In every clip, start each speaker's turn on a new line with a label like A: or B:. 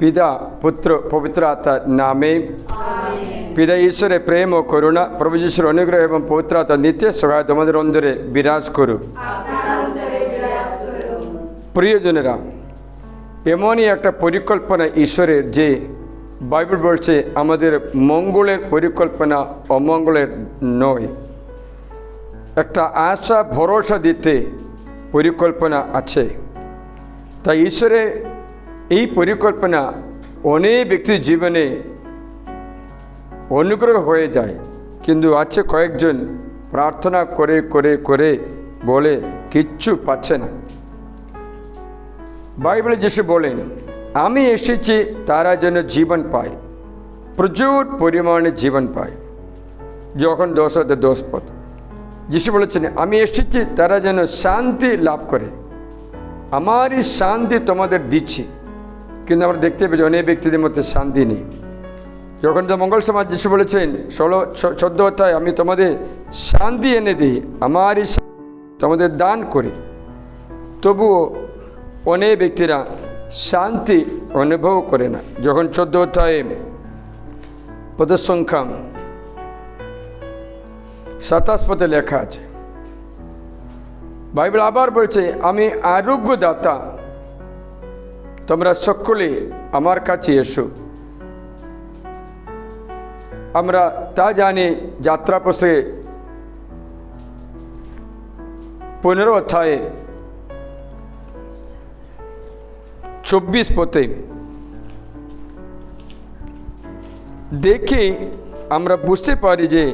A: পিতা পুত্র পবিত্র আত্মার নামে। পিতা ঈশ্বরের প্রেম ও করুণা, প্রভু যিশুর অনুগ্রহ এবং পবিত্র আত্মার নিত্য সহায় তোমাদের অন্তরে বিরাজ করুক। প্রিয়জনেরা, এমনই একটা পরিকল্পনা ঈশ্বরের, যে বাইবেল বলছে আমাদের মঙ্গলের পরিকল্পনা অমঙ্গলের নয়। একটা আশা ভরসা দিতে পরিকল্পনা আছে। তাই ঈশ্বরের এই পরিকল্পনা অনেক ব্যক্তির জীবনে অনুগ্রহ হয়ে যায়, কিন্তু আছে কয়েকজন প্রার্থনা করে করে করে বলে কিচ্ছু পাচ্ছে না। বাইবেলে যিশু বলেন, আমি এসেছি তারা যেন জীবন পায়, প্রচুর পরিমাণে জীবন পায়। যখন 10:10 যিশু বলেছেন, আমি এসেছি তারা যেন শান্তি লাভ করে। আমারই শান্তি তোমাদের দিচ্ছি। কিন্তু আমরা দেখতে পেয়েছি অনেক ব্যক্তিদের মধ্যে শান্তি নেই। যখন তো মঙ্গল সমাজ যিশু বলেছেন 14 আমি তোমাদের শান্তি এনে দিই, আমারই তোমাদের দান করি, তবুও অনেক ব্যক্তিরা শান্তি অনুভব করে না। যখন 14 পদের সংখ্যা 27 লেখা আছে, বাইবেল আবার বলছে, আমি আরোগ্যদাতা, তোমরা সকলে আমার কাছে এসো। আমরা তা জানি যাত্রা পুস্তকে 15 24 দেখে আমরা বুঝতে পারি যে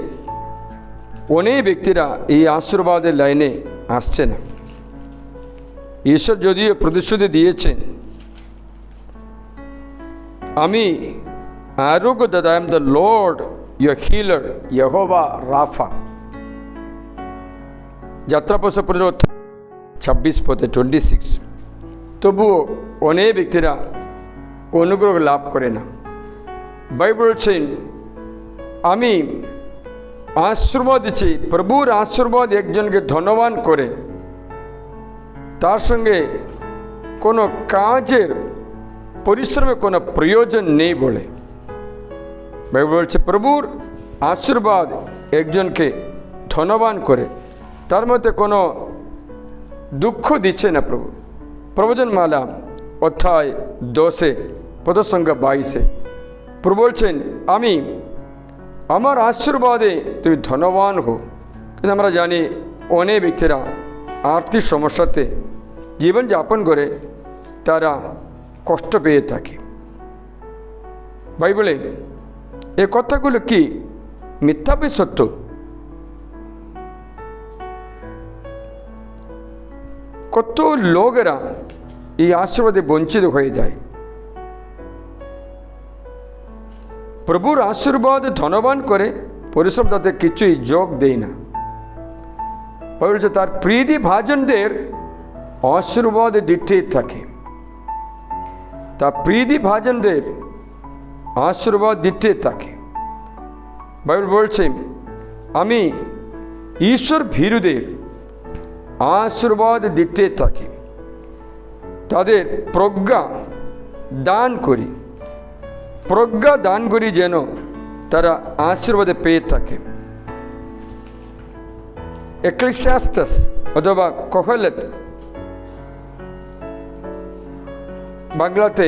A: অনেক ব্যক্তিরা এই আশীর্বাদের লাইনে আসছে না। ঈশ্বর যদিও প্রতিশ্রুতি দিয়েছেন, আমি আরোগ্যদাতা, I am the Lord your healer, Jehovah Rapha. যাত্রা পুস্তক 15:26 26। তবুও অনেক ব্যক্তিরা অনুগ্রহ লাভ করে না। বাইবেল বলছেন, আমি আশীর্বাদ দিচ্ছি। প্রভুর আশীর্বাদ একজনকে ধনবান করে, তার সঙ্গে কোনো কাজের পরিশ্রমের কোনো প্রয়োজন নেই বলে। বাইবেল বলছে, প্রভুর আশীর্বাদ একজনকে ধনবান করে, তার মধ্যে কোনো দুঃখ দিচ্ছে না প্রভু। প্রবচনমালা অধ্যায় 10 পদের সংখ্যা 22 প্রভু বলছেন, আমি আমার আশীর্বাদে তুমি ধনবান হো। কিন্তু আমরা জানি অনেক ব্যক্তিরা আর্থিক সমস্যাতে জীবনযাপন করে তারা কষ্ট পেয়ে থাকে। বাইবেলে এই কথাগুলো কি মিথ্যা বা সত্য? কত লোকেরা এই আশীর্বাদে বঞ্চিত হয়ে যায়। প্রভুর আশীর্বাদ ধনবান করে, পরিশ্রম তাতে কিছুই যোগ দেয় না। বলছে তার প্রীতি ভাজনদের আশীর্বাদ দিতে থাকে। তার প্রীতি ভাজনদের আশীর্বাদ দিতে থাকে। বাইবেল বলছে, আমি ঈশ্বর ভীরুদের আশীর্বাদ দিতে থাকি, তাদের প্রজ্ঞা দান করি। প্রজ্ঞা দান করি যেন তারা আশীর্বাদে পেয়ে থাকে। এক্লেসিয়াস্টাস অথবা কহলেত বাংলাতে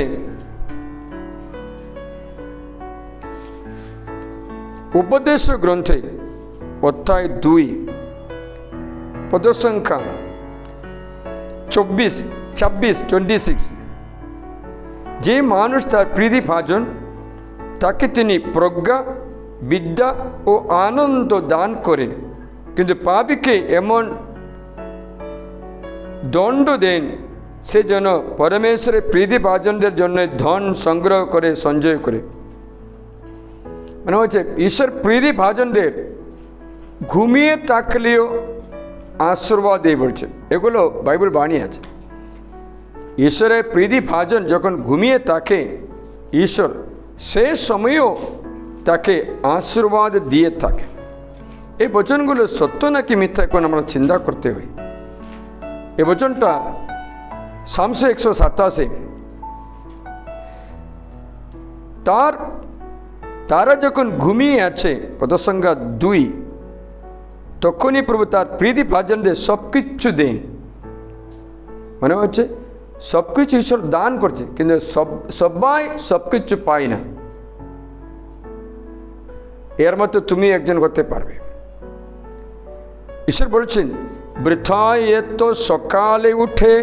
A: উপদেশ গ্রন্থে অধ্যায় 2 পদের সংখ্যা 24, 26, 26 যে মানুষ তার প্রীতি ভাজন, তাকে তিনি প্রজ্ঞা, বিদ্যা ও আনন্দ দান করেন, কিন্তু পাপীকে এমন দণ্ড দেন, সে যেন পরমেশ্বরের প্রীতি ভাজনদের জন্য ধন সংগ্রহ করে সঞ্চয় করে। মানে হচ্ছে ঈশ্বর প্রীতি ভাজনদের ঘুমিয়ে থাকলেও আশীর্বাদ দিয়ে বলছেন। এগুলো বাইবেল বাণী আছে। ঈশ্বরের প্রীতি ভাজন যখন ঘুমিয়ে থাকে, ঈশ্বর সেই সময়েও তাকে আশীর্বাদ দিয়ে থাকে। এই বচনগুলো সত্য নাকি মিথ্যা এখন আমরা চিন্তা করতে হয়। এই বচনটা Psalms 187 তারা যখন ঘুমিয়ে আছে, পদসংখ্যা 2, তখনই প্রভু তার প্রীতি ভাজনদের সব কিছু দেন। মনে হচ্ছে সব কিছু ঈশ্বর দান করছে, কিন্তু সবাই সব কিছু পায় না। এর মতো তুমি একজন করতে পারবে। ঈশ্বর বলছেন, বৃথায় এত সকালে উঠে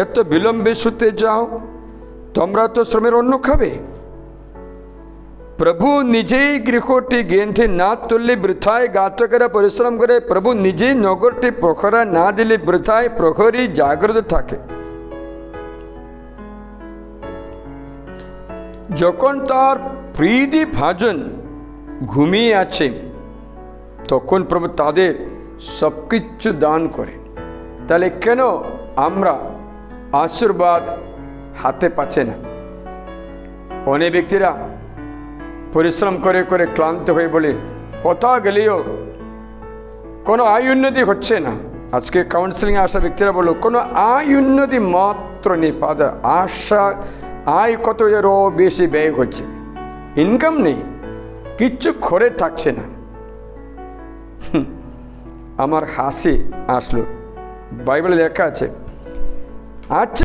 A: এত বিলম্বে শুতে যাও, তোমরা তো শ্রমের অন্ন খাবে। প্রভু নিজেই গৃহটি গেঁথে না তুললে বৃথায় গাতকেরা পরিশ্রম করে। প্রভু নিজেই নগরটি প্রহরা না দিলে বৃথায় প্রহরী জাগ্রত থাকে। যখন তার প্রীতি ভাজন ঘুমিয়ে আছে, তখন প্রভু তাদের সব কিছু দান করেন। তাহলে কেন আমরা আশীর্বাদ হাতে পাচ্ছে না? অনেক ব্যক্তিরা পরিশ্রম করে করে ক্লান্ত হয়ে বলে, কোথাও গেলেও কোনো আয় উন্নতি হচ্ছে না। আজকে কাউন্সিলিংয়ে আসা ব্যক্তিরা বললো, কোনো আয় উন্নতি মাত্র নেই ফাদার। আয় কত আরও বেশি ব্যয় হচ্ছে, ইনকাম নেই, কিচ্ছু খরে থাকছে না। আমার হাসি আসলো। বাইবেলে লেখা আছে, আচ্ছা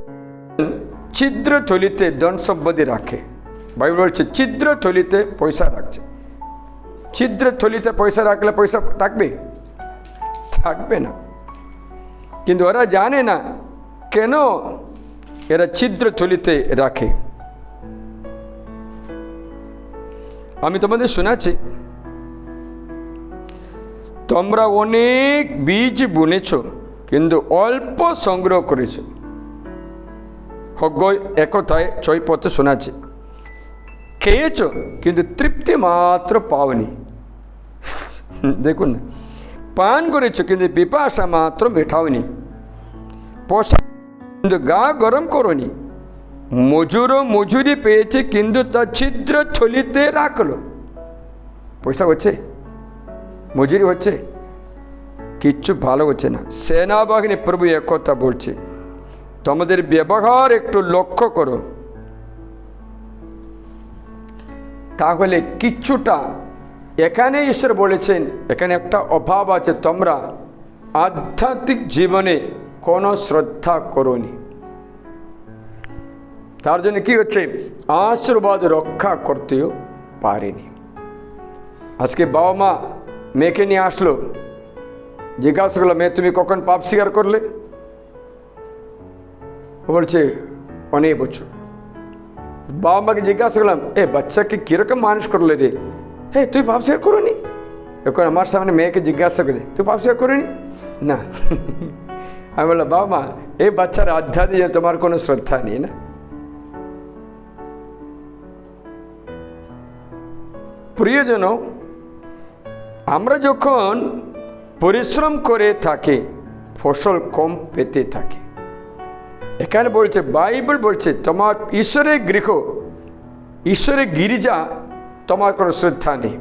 A: ছিদ্র থলিতে ধন সম্পত্তি রাখে। বাইবেল বলছে ছিদ্র থলিতে পয়সা রাখছে। ছিদ্র থলিতে পয়সা রাখলে পয়সা থাকবে? থাকবে না। কিন্তু ওরা জানে না কেন এরা ছিদ্র থলিতে রাখে। আমি তোমাদের শোনাচ্ছি, তোমরা অনেক বীজ বুনেছ কিন্তু অল্প সংগ্রহ করেছ। হগ্গ একথায় 6 পথে শোনাচ্ছে, খেয়েছ কিন্তু তৃপ্তি মাত্র পাওনি। দেখুন না, পান করেছ কিন্তু পিপাসা মাত্র মেটাওনি। পোশাক কিন্তু গা গরম করনি। মজুরি পেয়েছে কিন্তু তা ছিদ্র থলিতে রাখলো। পয়সা হচ্ছে, মজুরি হচ্ছে, কিচ্ছু ভালো হচ্ছে না। সেনাবাহিনী প্রভু একথা বলছে, তোমাদের ব্যবহার একটু লক্ষ্য করো, তাহলে কিচ্ছুটা। এখানে ঈশ্বর বলেছেন, এখানে একটা অভাব আছে, তোমরা আধ্যাত্মিক জীবনে কোনো শ্রদ্ধা করোনি। তার জন্য কি হচ্ছে, আশীর্বাদ রক্ষা করতেও পারেনি। আজকে বাবা মা মেয়েকে নিয়ে আসলো, জিজ্ঞাসা করলো, মেয়ে তুমি কখন পাপ স্বীকার করলে? ও বলছে অনেক বছর। বাবা মাকে জিজ্ঞাসা করলাম, বাচ্চাকে কীরকম মানুষ করলে রে? তুই পাপ স্বীকার করোনি? এখন আমার সামনে মেয়েকে জিজ্ঞাসা করে, তুই পাপ স্বীকার করিনি? না। আমি বললাম, বাবা মা এই বাচ্চার আধ্যাত্মিক তোমার কোনো শ্রদ্ধা নেই না। প্রিয়জন, আমরা যখন পরিশ্রম করে থাকি ফসল কম পেতে থাকি। এখানে বলছে, বাইবেল বলছে, তোমার ঈশ্বরের গৃহ, ঈশ্বরের গির্জা তোমার কোনো শ্রদ্ধা নেই।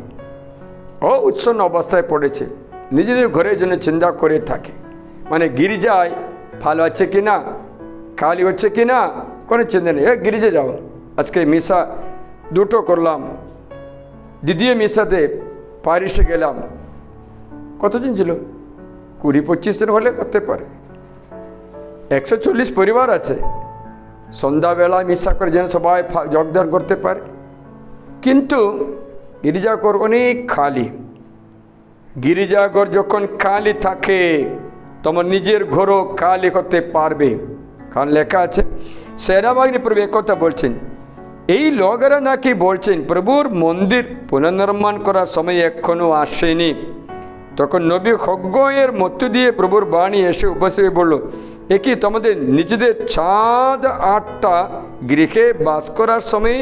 A: ও উচ্ছন্ন অবস্থায় পড়েছে, নিজেদের ঘরের জন্য চিন্তা করে থাকে। মানে গির্জায় ভালো আছে কি না, খালি হচ্ছে কি না, কোনো চিন্তা নেই। গির্জা যাও, আজকে মিশা 2টো করলাম, দ্বিতীয় মিশাতে প্যারিসে গেলাম। কতজন ছিল? 20-25 জন হলে করতে পারে। 140 পরিবার আছে, সন্ধ্যাবেলা মিশা করে যেন সবাই যোগদান করতে পারে। কিন্তু গির্জাঘর অনেক খালি। গির্জাঘর যখন খালি থাকে, তোমার নিজের ঘরও খালি হতে পারবে। কারণ লেখা আছে, সেনাবাহিনী প্রভু একথা বলছেন, এই লোকেরা নাকি বলছেন প্রভুর মন্দির পুনর্নির্মাণ করার সময় এখনও আসেনি। তখন নবী হগ্গয়ের মধ্য দিয়ে প্রভুর বাণী এসে উপস্থিত বলল, কি তোমাদের নিজেদের ছাদ 8টা গৃহে বাস করার সময়,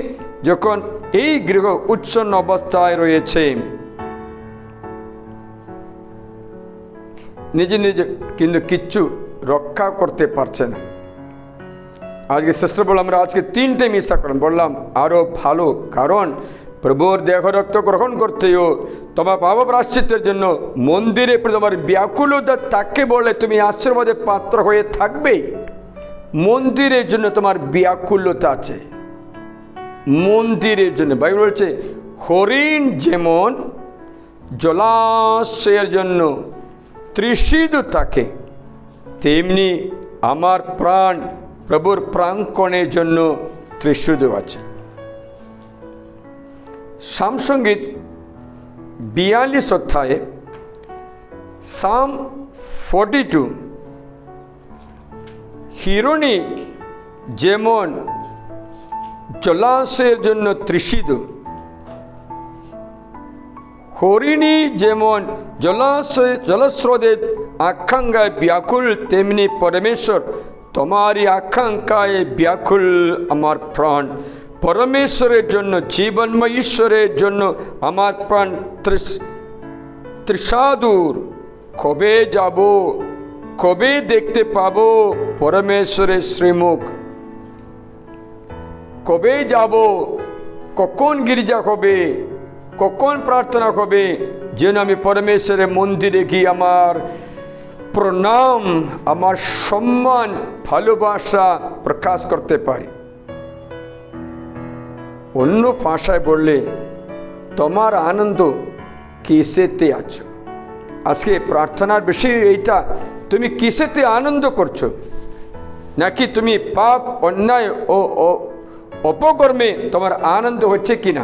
A: যখন এই গৃহ উচ্ছন্ন অবস্থায় রয়েছে, নিজে নিজে কিন্তু কিচ্ছু রক্ষা করতে পারছে না। আজকে শ্রেষ্ঠ বললাম, আমরা আজকে 3টে মিশা করলাম, বললাম আরও ভালো। কারণ প্রভুর দেহ রক্ত গ্রহণ করতেও তোমার পাপ প্রায়শ্চিত্তের জন্য মন্দিরে তোমার ব্যাকুলতা তাকে বলে তুমি আশীর্বাদের পাত্র হয়ে থাকবে। মন্দিরের জন্য তোমার ব্যাকুলতা আছে, মন্দিরের জন্য। বাইবেল বলছে হরিণ যেমন জলাশয়ের জন্য তৃষিত থাকে, তেমনি আমার প্রাণ প্রভুর প্রাঙ্গণের জন্য তৃষিত আছে। সামসঙ্গীত 42 অধ্যায়ে সাম 42, হিরণী যেমন জলাশয়ের জন্য তৃষিত, হরিণী যেমন জলস্রোতের আকাঙ্ক্ষায় ব্যাকুল, তেমনি পরমেশ্বর তোমারই আকাঙ্ক্ষায় ব্যাকুল আমার প্রাণ। পরমেশ্বরের জন্য, জীবনময় ঈশ্বরের জন্য আমার প্রাণ তৃষাতুর। কবে যাব, কবে দেখতে পাবো পরমেশ্বরের শ্রীমুখ? কবে যাব, কখন গির্জা হবে, কখন প্রার্থনা হবে, যেন আমি পরমেশ্বরের মন্দিরে গিয়ে আমার প্রণাম, আমার সম্মান, ভালোবাসা প্রকাশ করতে পারি। অন্য ভাষায় বললে, তোমার আনন্দ কিসেতে আছো? আজকে প্রার্থনার বিষয় এইটা, তুমি কিসেতে আনন্দ করছো? নাকি তুমি পাপ, অন্যায় ও অপকর্মে তোমার আনন্দ হচ্ছে কিনা?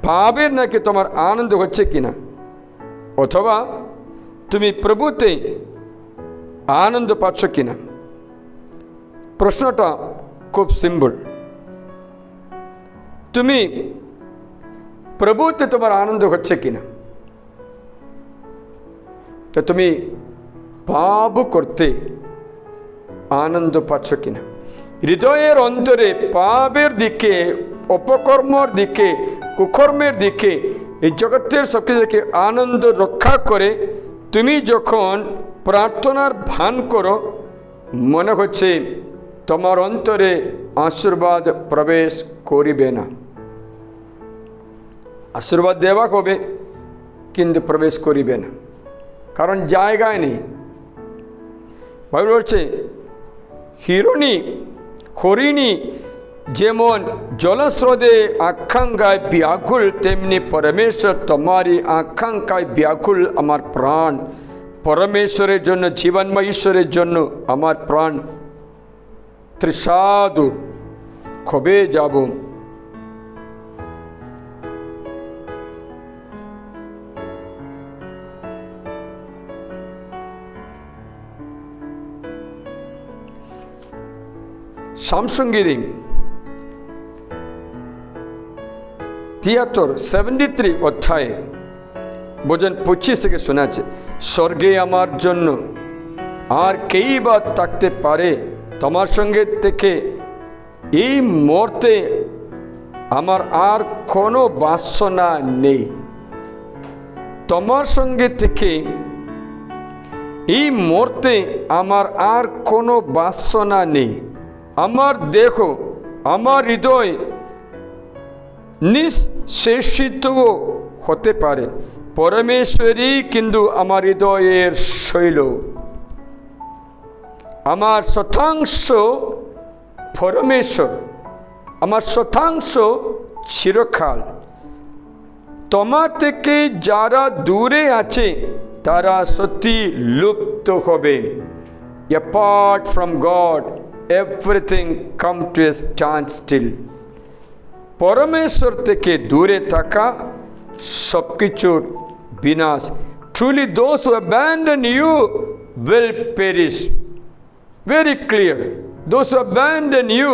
A: পাপের নাকি তোমার আনন্দ হচ্ছে কিনা? অথবা তুমি প্রভুতে আনন্দ পাচ্ছ কিনা? প্রশ্নটা খুব সিম্পল। তুমি প্রভুতে তোমার আনন্দ হচ্ছে কিনা? তো তুমি পাপ করতে আনন্দ পাচ্ছ কিনা? হৃদয়ের অন্তরে পাপের দিকে, অপকর্মের দিকে, কুকর্মের দিকে, এই জগতের সবকিছু থেকে আনন্দ রক্ষা করে তুমি যখন প্রার্থনার ভান করো, মনে হচ্ছে তোমার অন্তরে আশীর্বাদ প্রবেশ করিবে না। আশীর্বাদ দেওয়া হবে কিন্তু প্রবেশ করিবে না, কারণ জায়গায় নেই। বাইবেল বলছে হরিণী যেমন জলস্রোতে আকাঙ্ক্ষায় ব্যাকুল, তেমনি পরমেশ্বর তোমারই আকাঙ্ক্ষায় ব্যাকুল আমার প্রাণ। পরমেশ্বরের জন্য, জীবনময় ঈশ্বরের জন্য আমার প্রাণ তৃষাতুর। কবে যাব? সামসঙ্গীত 73 অধ্যায়ে ভজন 25 থেকে শোনা আছে, স্বর্গে আমার জন্য আর কেই বা থাকতে পারে? তোমার সঙ্গে থেকে এই মুহূর্তে আমার আর কোনো বাসনা নেই। তোমার সঙ্গে থেকে এই মুহূর্তে আমার আর কোনো বাসনা নেই। আমার দেহ, আমার হৃদয় নিঃশেষিত হতে পারে, পরমেশ্বরই কিন্তু আমার হৃদয়ের শৈল। আমার শতাংশ পরমেশ্বর, আমার শতাংশ চিরকাল। তোমার থেকে যারা দূরে আছে তারা সত্যি লুপ্ত হবে। Apart from God, everything come to a standstill. পরমেশ্বর থেকে দূরে থাকা সবকিছুর বিনাশ। Truly those who abandon you will perish. Very clear. Those who abandon you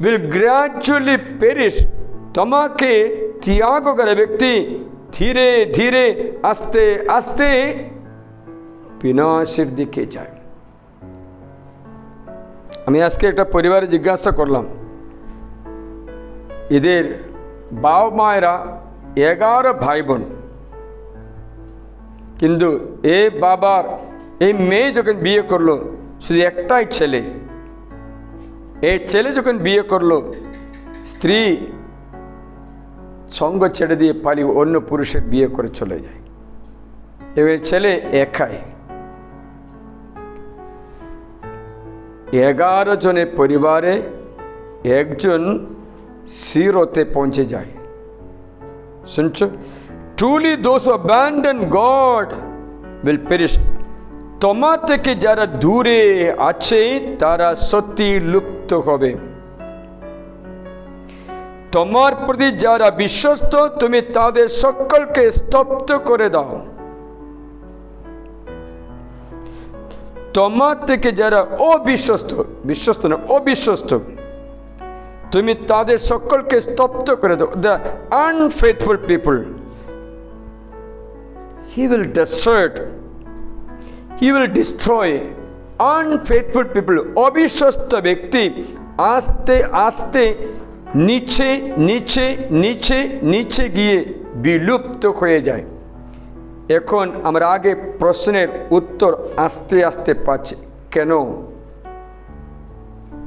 A: will gradually perish. তোমাকে ত্যাগ করে ব্যক্তি ধীরে ধীরে আস্তে আস্তে বিনাশের দিকে যায়। আমি আজকে একটা পরিবারে জিজ্ঞাসা করলাম, এদের বাবা মায়েরা 11 ভাই বোন, কিন্তু এই মেয়ে যখন বিয়ে করলো শুধু একটাই ছেলে। এই ছেলে যখন বিয়ে করলো, স্ত্রী সঙ্গ ছেড়ে দিয়ে পালিয়ে অন্য পুরুষের বিয়ে করে চলে যায়। এবার ছেলে একাই। 11 জনের পরিবারে একজন সিরোতে পৌঁছে যায়। শুনছো? Truly those who abandon god will perish. তোমার থেকে যারা দূরে আছে তারা সত্যি লুপ্ত হবে। তোমার প্রতি যারা বিশ্বস্ত তুমি তাদের সকলকে স্তব্ধ করে দাও। তোমার থেকে যারা বিশ্বস্ত না অবিশ্বস্ত, তুমি তাদের সকলকে স্তব্ধ করে দাও। The unfaithful people he will desert, he will destroy. Unfaithful people, অবিশ্বস্ত ব্যক্তি আস্তে আস্তে নিচে নিচে নিচে নিচে গিয়ে বিলুপ্ত হয়ে যায়। এখন আমরা আগে প্রশ্নের উত্তর আস্তে আস্তে পাচ্ছি। কেন?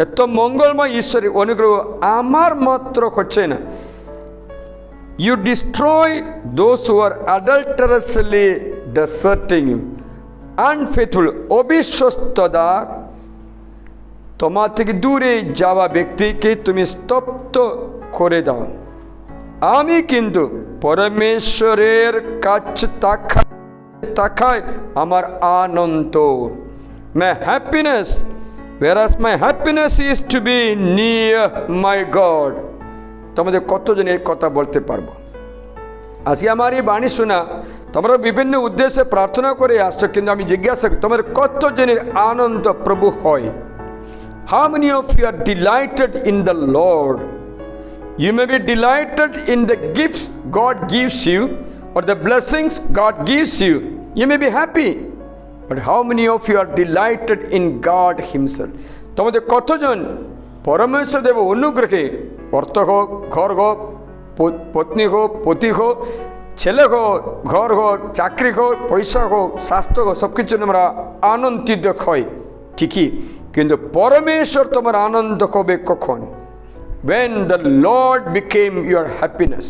A: এত মঙ্গলময় ঈশ্বরের অনুগ্রহ আমার মাত্র হচ্ছে না। You destroy those who are adulterously deserting you. Unfaithful, অবিশ্বস্তদার, তোমার থেকে দূরে যাওয়া ব্যক্তিকে তুমি স্তব্ধ করে দাও। আমি কিন্তু পরমেশ্বরের কাছে তাকায় আমার আনন্দ। My happiness, whereas my happiness is to be near my God। তোমাদের কতজন এই কথা বলতে পারবো? আজকে আমার এই বাণী শোনা তোমরা বিভিন্ন উদ্দেশ্যে প্রার্থনা করে আসছো, কিন্তু আমি জিজ্ঞাসা করি তোমার কতজনের আনন্দ প্রভু হয়? How many of you are delighted in the Lord? You may be delighted in the gifts God gives you or the blessings God gives you. You may be happy, but how many of you are delighted in God Himself? তোমাদের কতজন পরমেশ্বর দেব অনুগ্রহে অর্থ হোক, ঘর হোক, পত্নী হোক, পতি হোক, ছেলে হোক, ঘর হোক, চাকরি হোক, পয়সা হোক, স্বাস্থ্য হোক, সব কিছু আমরা আনন্দিত হয় ঠিকই, কিন্তু পরমেশ্বর তোমার আনন্দ হবে কখন? When the Lord became your happiness.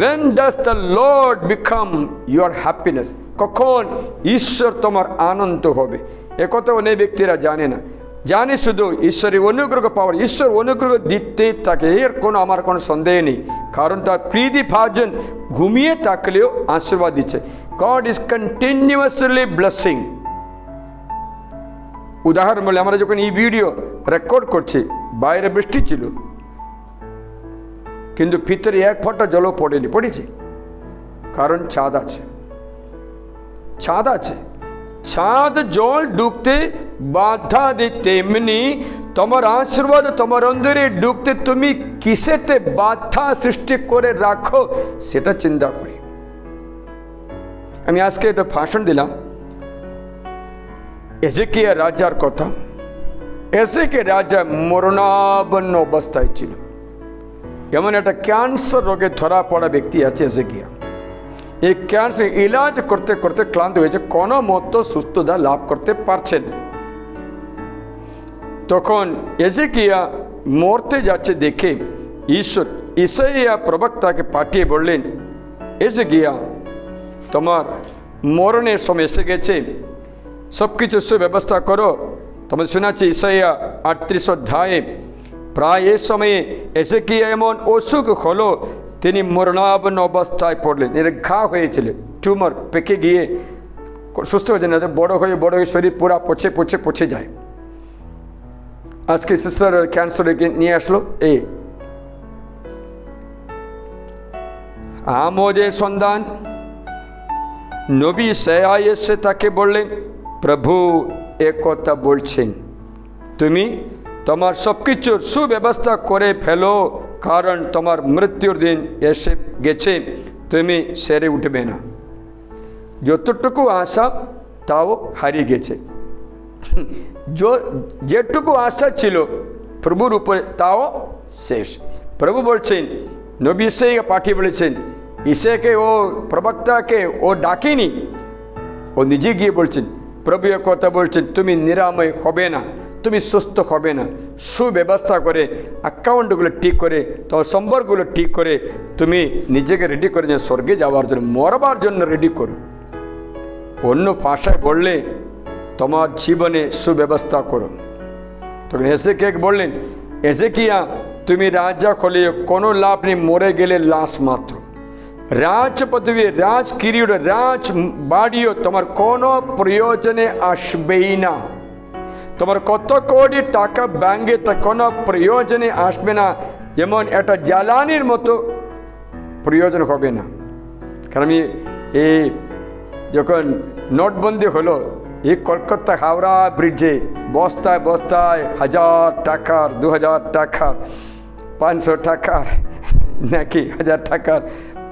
A: When does the Lord become your happiness? কখন ঈশ্বর তোমার আনন্দ হবে? একথা অনেক ব্যক্তিরা জানে না। জানে শুধু ঈশ্বরের অনুগ্রহ পাওয়ার। ঈশ্বর অনুগ্রহ দিতে থাকে, এর আমার কোনো সন্দেহ নেই, কারণ তার প্রীতি ভাজন ঘুমিয়ে থাকলেও আশীর্বাদ দিচ্ছে। God is continuously blessing. উদাহরণ বলে, আমরা যখন এই ভিডিও রেকর্ড করছি, বাইরে বৃষ্টি ছিল, কিন্তু ভিতরে এক ফোঁটা জলও পড়েনি। পড়েছি কারণ চাঁদ আছে। চাঁদ আছে। চাঁদ জল ঢুকতে বাধা দিতে, তেমনি তোমার আশীর্বাদ তোমার অন্তরে ঢুকতে তুমি কিসেতে বাধা সৃষ্টি করে রাখো সেটা চিন্তা করি। আমি আজকে একটা ভাষণ দিলাম এজেকিয়া রাজার কথা। এজেকিয়া রাজা মরণাপন্ন অবস্থায় ছিল। এমন একটা ক্যান্সার রোগে ধরা পড়া ব্যক্তি আছে এজেকিয়া। এই ক্যান্সার ইলাজ করতে করতে ক্লান্ত হয়েছে, কোনো মতো সুস্থতা লাভ করতে পারছেন। তখন এজেকিয়া মরতে যাচ্ছে দেখে ঈশ্বর ইসাইয়া প্রবক্তাকে পাঠিয়ে বললেন, এজেকিয়া তোমার মরণের সময় এসে গেছে, সব কিছু সুব্যবস্থা করো। তোমাদের শোনাচ্ছি ইসাইয়া 38 অধ্যায়ে, প্রায় এ সময়ে এজেকিয়া এমন অসুখ হলো তিনি মরণাপন্ন অবস্থায় পড়লেন। এর ঘা হয়েছিল, টিউমার পেকে গিয়ে সুস্থ হয়েছে না, বড় হয়ে শরীর পুরা পচে যায়। আজকে সিস্টার ক্যান্সার নিয়ে আসলো। এই আমোদের সন্ধান নবী ইসাইয়া এসে তাকে বললেন, প্রভু একথা বলছেন, তুমি তোমার সব কিছুর সুব্যবস্থা করে ফেলো, কারণ তোমার মৃত্যুর দিন এসে গেছে, তুমি সেরে উঠবে না। যতটুকু আশা তাও হারিয়ে গেছে। যেটুকু আশা ছিল প্রভুর উপরে তাও শেষ। প্রভু বলছেন, নবী ইসাইয়া পাঠিয়ে বলেছেন, ইসাইয়াকে ও প্রবক্তাকে ও ডাকেনি, ও নিজে গিয়ে বলছেন, প্রভু কথা বলছেন, তুমি নিরাময় হবে না, তুমি সুস্থ হবে না। সুব্যবস্থা করে অ্যাকাউন্টগুলো ঠিক করে, তোমার সম্পর্কগুলো ঠিক করে তুমি নিজেকে রেডি করে যে স্বর্গে যাওয়ার জন্য, মরবার জন্য রেডি করো। অন্য ভাষায় বললে তোমার জীবনে সুব্যবস্থা করো। তখন হেজেকিয়াকে বললেন, হেজেকিয়া তুমি রাজা হলেও কোনো লাভ নেই, মরে গেলে লাশ মাত্র। রাজ পদবী, রাজ কিরিট, রাজ বাড়িও তোমার কোনো প্রয়োজনে আসবেই না। তোমার কত কোটি টাকা ব্যাঙ্কে তা কোনো প্রয়োজনে আসবে না, যেমন একটা জ্বালানির মতো প্রয়োজন হবে না। কারণ এই যখন নোটবন্দি হলো, এই কলকাতা হাওড়া ব্রিজে বস্তায় বস্তায় 1000 টাকার, 2000 টাকার, 500 টাকার নাকি 1000 টাকার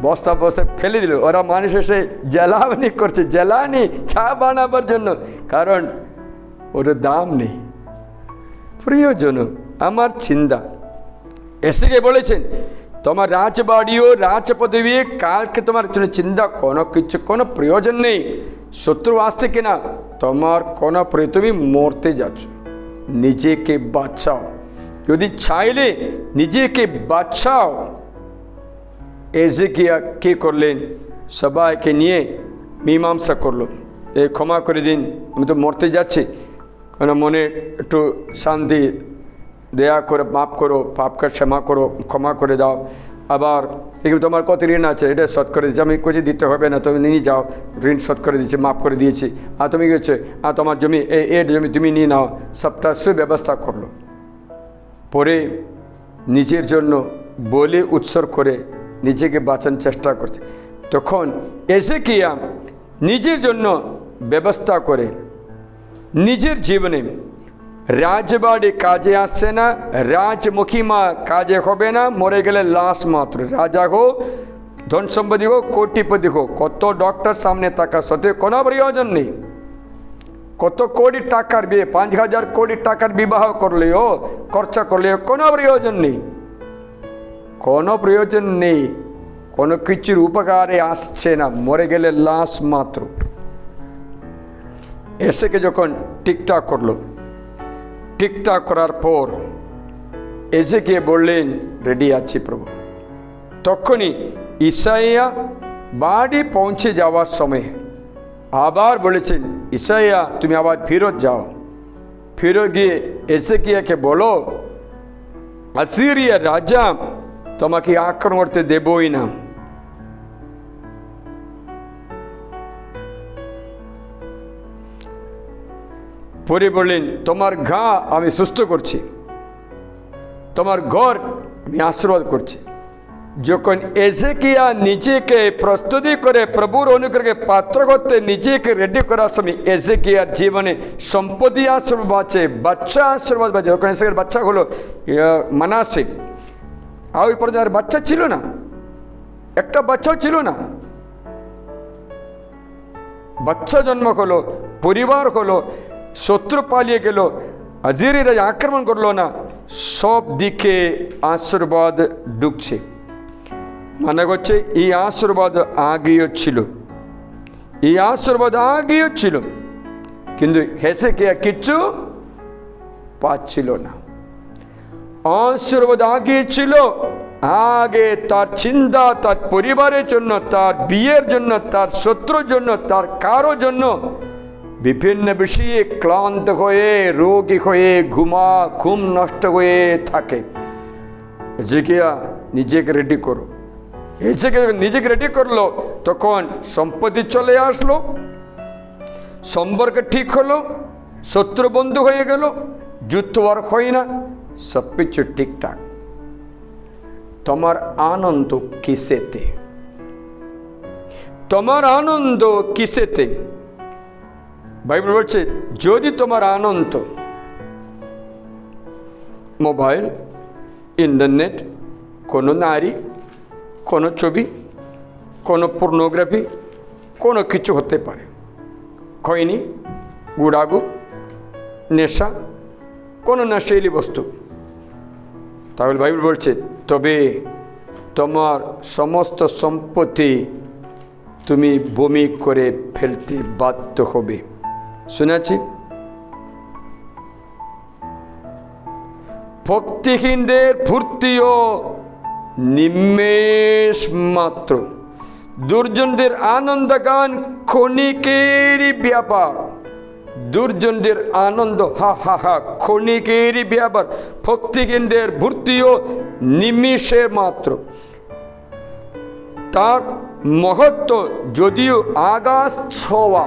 A: বস্তা বস্তা ফেলে দিল। ওরা মানুষ এসে জ্বালানি করছে, জ্বালানি চা বানাবার জন্য, কারণ ওর দাম নেই। প্রয়োজন আমার চিন্তা। এসে গিয়ে বলেছেন, তোমার রাজবাড়িও রাজ পদবী কালকে তোমার জন্য চিন্তা কোনো কিছু কোনো প্রয়োজন নেই। শত্রু আসছে কিনা তোমার কোনো তুমি মরতে যাচ্ছ, নিজেকে বাঁচাও। যদি চাইলে নিজেকে বাঁচাও। হেজেকিয়া কে করলেন? সবাইকে নিয়ে মীমাংসা করলো, এ ক্ষমা করে দিন, আমি তো মরতে যাচ্ছি, কেন মনে একটু শান্তি, দয়া করে মাফ করো, পাপকে ক্ষমা করো, ক্ষমা করে দাও। আবার দেখি তোমার কত ঋণ আছে, এটা শোধ করে দিচ্ছি, আমি কিছু দিতে হবে না, তুমি নিয়ে যাও, ঋণ শোধ করে দিচ্ছি, মাফ করে দিয়েছি। আর তুমি কি হচ্ছে, আর তোমার জমি এই জমি তুমি নিয়ে নাও, সবটা সুব্যবস্থা করলো। পরে নিজের জন্য বলে উৎসর্গ করে নিজেকে বাঁচানোর চেষ্টা করছে। তখন হেজেকিয়া নিজের জন্য ব্যবস্থা করে নিজের জীবনে রাজবাড়ি কাজে আসছে না, রাজমুখিমা কাজে হবে না, মরে গেলে লাশ মাত্র। রাজা হোক, ধন সম্পত্তি হোক, কোটিপতি হোক, কত ডক্টর সামনে থাকা সত্ত্বেও কোনো প্রয়োজন নেই। কত কোটি টাকার বিয়ে, 5000 কোটি টাকার বিবাহ করলেও, খরচা করলেও কোনো প্রয়োজন নেই, কোনো প্রয়োজন নেই, কোনো কিছুর উপকারে আসছে না, মরে গেলে লাশ মাত্র। এসেকে যখন ঠিকঠাক করলো, ঠিকঠাক করার পর হেজেকিয়া বললেন, রেডি আছি প্রভু। তখনই ইসাইয়া বাড়ি পৌঁছে যাওয়ার সময় আবার বলেছেন, ইসাইয়া তুমি আবার ফেরত যাও, ফিরে গিয়ে হেজেকিয়াকে বলো, আসিরিয়া রাজা তোমাকে আক্রমণ করতে দেবই না। পরে বললেন, তোমার ঘা আমি সুস্থ করছি, তোমার ঘর আমি আশীর্বাদ করছি। যখন হেজেকিয়া নিজেকে প্রস্তুতি করে প্রভুর অনুগ্রহকে পাত্র করতে নিজেকে রেডি করার সময় হেজেকিয়ার জীবনে সম্পত্তি আশীর্বাদ আছে, বাচ্চা আশীর্বাদ আছে। যখন হেজেকিয়ার বাচ্চা হলো মানাসে, আর ওই পর্যন্ত আর বাচ্চা ছিল না, একটা বাচ্চাও ছিল না। বাচ্চা জন্ম হলো, পরিবার হলো, শত্রু পালিয়ে গেল, আজেরিরা আক্রমণ করলো না, সব দিকে আশীর্বাদ ঢুকছে। মানে হচ্ছে এই আশীর্বাদ আগেও ছিল, এই আশীর্বাদ আগেও ছিল, কিন্তু হেজেকিয়া কিচ্ছু পাচ্ছিল না। আশীর্বাদ আগে ছিল, আগে তার চিন্তা তার পরিবারের জন্য, তার বিয়ের জন্য, তার শত্রুর জন্য, তার কারোর জন্য বিভিন্ন বিষয়ে ক্লান্ত হয়ে, রোগী হয়ে, ঘুম নষ্ট হয়ে থাকে। হেজেকিয়া নিজেকে রেডি করো। হেজেকিয়া নিজেকে রেডি করলো, তখন সম্পত্তি চলে আসলো, সম্পর্ক ঠিক হলো, শত্রু বন্ধু হয়ে গেল, যুদ্ধ আর হয় না, সব কিছু ঠিকঠাক। তোমার আনন্দ কিসেতে? তোমার আনন্দ কিসেতে? বাইবেল বলছে, যদি তোমার আনন্দ মোবাইল, ইন্টারনেট, কোনো নারী, কোনো ছবি, কোনো পর্নোগ্রাফি, কোনো কিছু হতে পারে, খৈনি, গুড়াগু, নেশা, কোনো নেশাইলি বস্তু, তাহলে বাইবেল বলছে, তবে তোমার সমস্ত সম্পত্তি তুমি বমি করে ফেলতে বাধ্য হবে। শুনেছি, ভক্তিহীনদের ফুর্তিও নিমেষ মাত্র, দুর্জনদের আনন্দ গান ক্ষণিকেরই ব্যাপার। দুর্জনদের আনন্দ হা হা হা, ক্ষণিকেরই ব্যাপার, ভক্তিহীনদের ভর্তিও নিমিষের মাত্র। তার মহত্ব যদিও আকাশ ছোঁয়া,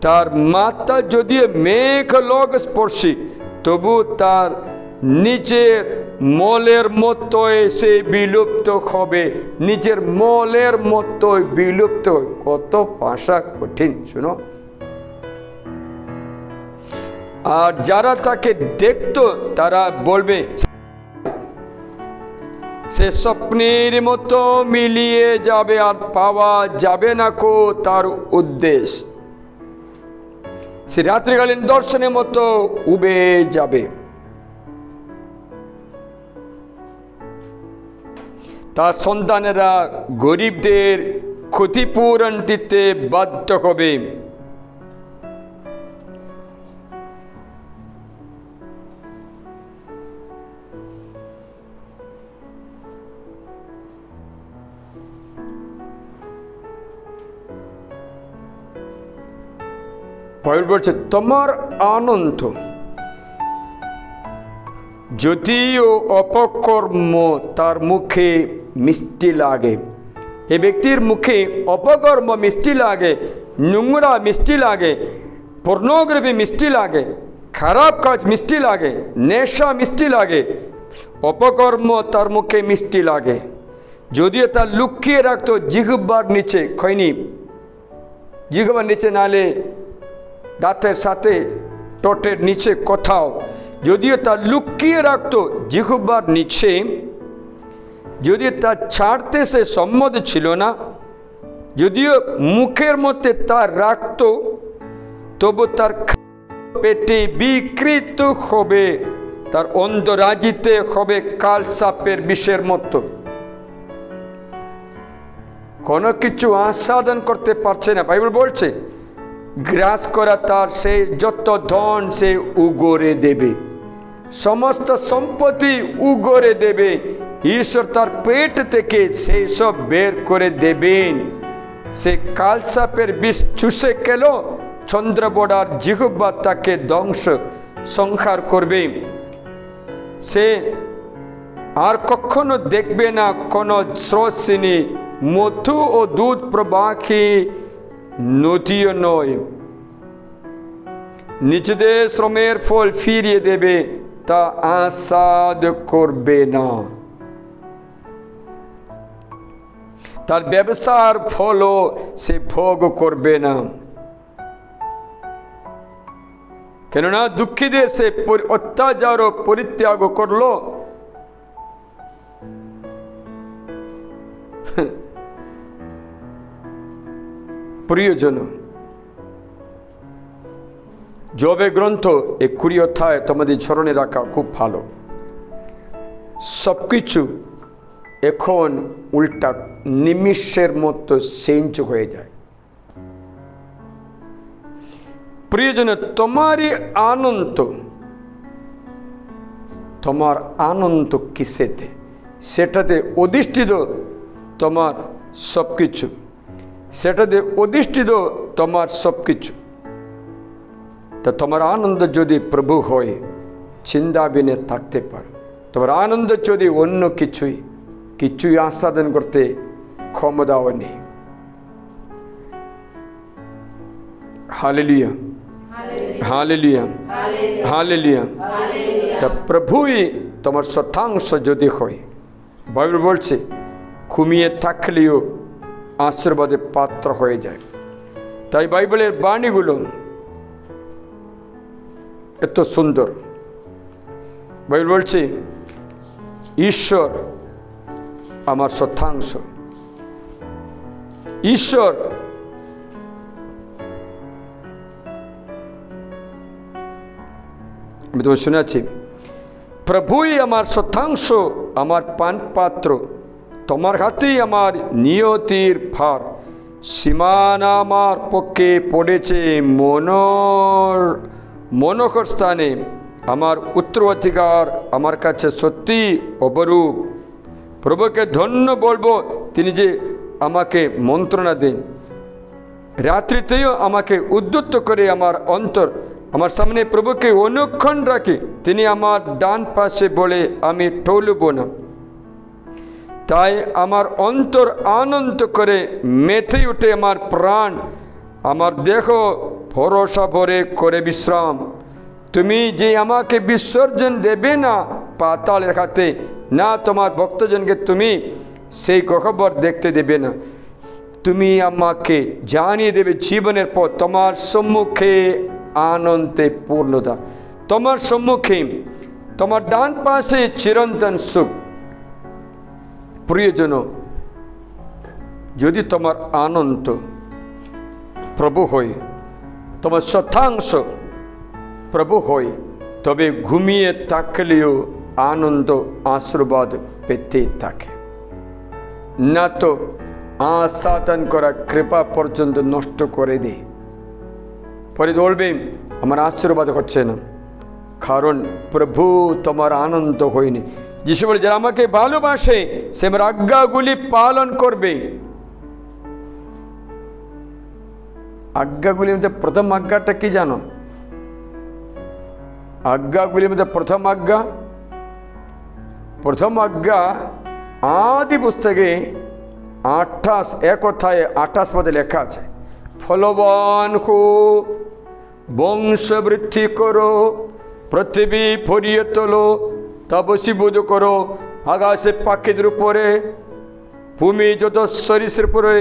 A: তার মাত্রা যদিও মেঘলোক স্পর্শী, তবু তার নিজের মলের মতোই সে বিলুপ্ত হবে, নিজের মলের মতোই বিলুপ্ত। কত ভাষা কঠিন, শুনো। আর যারা তাকে দেখতো তারা বলবে সে স্বপ্নের মতো মিলিয়ে যাবে, আর পাওয়া যাবে না কো তার উদ্দেশ্য। সে রাত্রিকালীন দর্শনের মতো উবে যাবে। তার সন্তানেরা গরিবদের ক্ষতিপূরণ দিতে বাধ্য হবে। বাইবেল বলছে তোমার আনন্দ যদিও অপকর্ম তার মুখে মিষ্টি লাগে। এ ব্যক্তির মুখে অপকর্ম মিষ্টি লাগে, নোংরা মিষ্টি লাগে, পর্নোগ্রাফি মিষ্টি লাগে, খারাপ কাজ মিষ্টি লাগে, নেশা মিষ্টি লাগে, অপকর্ম তার মুখে মিষ্টি লাগে। যদিও তার লুকিয়ে রাখতো জিহ্বার নিচে, খৈনি জিহ্বার নিচে, নালে দাঁতের সাথে ঠোঁটের নিচে কোথাও, যদিও তা লুকিয়ে রাখতো জিহ্বার নিচে, যদিও তা ছাড়তে সে সম্মত ছিল না, যদিও মুখের মধ্যে তা রাখত, তবু তার পেটে বিকৃত হবে, তার অন্তরাজিতে হবে কাল সাপের বিষের মতো। কোনো কিছু আস্বাদন করতে পারছে না। বাইবেল বলছে গ্রাস করা তার সে যত ধন সে উগরে দেবে, সমস্ত সম্পত্তি উগরে দেবে। ঈশ্বর তার পেট থেকে সেই সব বের করে দেবেন। সে কালসাপের বিষ চুষে গেল, চন্দ্রবড়ার জিহ্বা তাকে ধ্বংস সংহার করবে। সে আর কখনো দেখবে না কোনো স্রোতস্বিনী মধু ও দুধ প্রবাহী নদীও নয়। নিজেদের শ্রমের ফল ফিরিয়ে দেবে, তা আস্বাদ করবে না। তার ব্যবসার ফলও সে ভোগ করবে না, কেননা দুঃখীদের সে অত্যাচার ও পরিত্যাগ করলো। প্রিয়জন, জবে গ্রন্থ 20 অধ্যায় তোমাদের স্মরণে রাখা খুব ভালো। সবকিছু এখন উল্টা নিমিষের মতো চেঞ্জ হয়ে যায়। প্রিয়জন, তোমারই আনন্দ, তোমার আনন্দ কিসেতে? সেটাতে অধিষ্ঠিত তোমার সবকিছু, সেটাতে অধিষ্ঠিত তোমার সবকিছু। তা তোমার আনন্দ যদি প্রভু হয়, চিন্তা বিনে থাকতে পারো। তোমার আনন্দ যদি অন্য কিছুই আস্বাদন করতে ক্ষমতাও নেই। Hallelujah, hallelujah, hallelujah. তা প্রভুই তোমার শতাংশ যদি হয়, বাইবেল বলছে ঘুমিয়ে থাকলেও আশীর্বাদের পাত্র হয়ে যায়। তাই বাইবেলের বাণীগুলো এত সুন্দর। বাইবেল বলছে ঈশ্বর আমার শতাংশ। ঈশ্বর আমি তোমার শুনেছি, প্রভুই আমার শতাংশ, আমার পানপাত্র, তোমার হাতেই আমার নিয়তির ভার। সীমানা আমার পক্ষে পড়েছে মনোহর স্থানে, আমার উত্তরাধিকার আমার কাছে সত্যি অপরূপ। প্রভুকে ধন্য বলবো, তিনি যে আমাকে মন্ত্রণা দেন। রাত্রিতেও আমাকে উদ্যুত করে আমার অন্তর আমার সামনে প্রভুকে অনুক্ষণ রাখি। তিনি আমার ডান পাশে বলে আমি টলব না। তাই আমার অন্তর আনন্দ করে মেতে উঠে আমার প্রাণ, আমার দেহ ভরসা ভরে করে বিশ্রাম। তুমি যে আমাকে বিসর্জন দেবে না পাতালের হাতে, না তোমার ভক্তজনকে তুমি সেই গহ্বর দেখতে দেবে না। তুমি আমাকে জানিয়ে দেবে জীবনের পথ। তোমার সম্মুখে আনন্দে পূর্ণতা, তোমার সম্মুখে তোমার ডান পাশে চিরন্তন সুখ। প্রিয়জন, যদি তোমার আনন্দ প্রভু হয়, তোমার শতাংশ প্রভু হয়, তবে ঘুমিয়ে থাকলেও আনন্দ আশীর্বাদ পেতে থাকে। না তো আসাধন করা কৃপা পর্যন্ত নষ্ট করে দেয়। পরে বলবে আমার আশীর্বাদ হচ্ছে না, কারণ প্রভু তোমার আনন্দ হয়নি। যিশু বলে যারা আমাকে ভালোবাসে সে আমার আজ্ঞাগুলি পালন করবে। আজ্ঞাগুলির মধ্যে প্রথম আজ্ঞাটা কি জানো? আজ্ঞাগুলির মধ্যে প্রথম আজ্ঞা আদি পুস্তকে 28 পদে লেখা আছে, ফলবান হো, বংশ বৃদ্ধি করো, পৃথিবী ভরিয়ে তোলো, তা বশীভূত করো, আকাশে পাখিদের উপরে, ভূমি যত সরীসৃপের উপরে,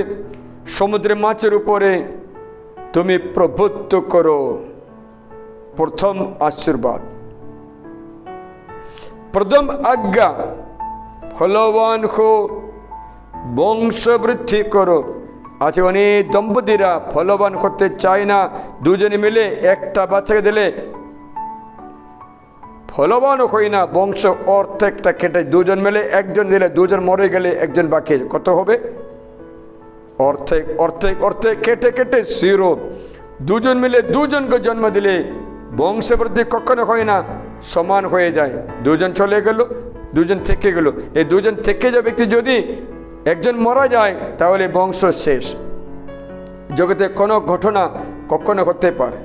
A: সমুদ্রে মাছের উপরে তুমি প্রভুত্ব করো। প্রথম আশীর্বাদ, প্রথম আজ্ঞা, ফলবান হো, বংশ বৃদ্ধি করো। আজকে অনেক দম্পতিরা ফলবান করতে চায় না। দুজনে মিলে একটা বাচ্চাকে দিলে ফলবান হয় না, বংশ অর্ধেকটা কেটে দুজন মিলে একজন দিলে দুজন মরে গেলে একজন বাকি, কত হবে? অর্ধেক অর্ধেক অর্ধেক কেটে কেটে জিরো। দুজন মিলে দুজনকে জন্ম দিলে বংশবৃদ্ধি কখনো হয় না, সমান হয়ে যায়। দুজন চলে গেল, দুজন থেকে গেল। এই দুজন থেকে যাওয়া ব্যক্তি যদি একজন মারা যায় তাহলে বংশ শেষ। জগতে কোনো ঘটনা কখনো হতে পারে,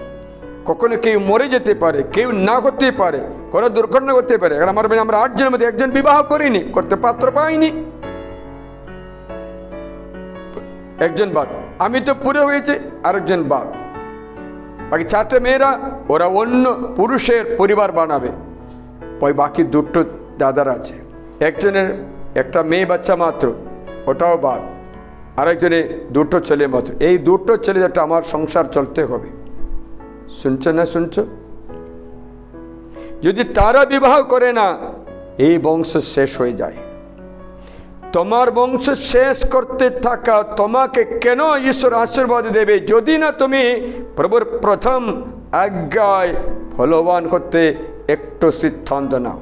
A: কখনো কেউ মরে যেতে পারে, কেউ না হতে পারে, কোনো দুর্ঘটনা করতে পারে। কারণ আমরা 8 জনের মধ্যে একজন বিবাহ করিনি, করতে পাত্র পাইনি, একজন বাদ। আমি তো পুরো হয়েছে, আরেকজন বাদ। বাকি 4টে মেয়েরা ওরা অন্য পুরুষের পরিবার বানাবে। ওই বাকি 2টো দাদার আছে, একজনের একটা মেয়ে বাচ্চা মাত্র, ওটাও বাদ। আরেকজনের 2টো ছেলে মাত্র। এই 2টো ছেলে যাতে আমার সংসার চলতে হবে। শুনছো না? শুনছো? যদি তারা বিবাহ করে না, এই বংশ শেষ হয়ে যায়। তোমার বংশ শেষ করতে থাকা তোমাকে কেন ঈশ্বর আশীর্বাদ দেবে যদি না তুমি প্রভুর প্রথম আজ্ঞায় ফলবান করতে একটু সিদ্ধান্ত নাও।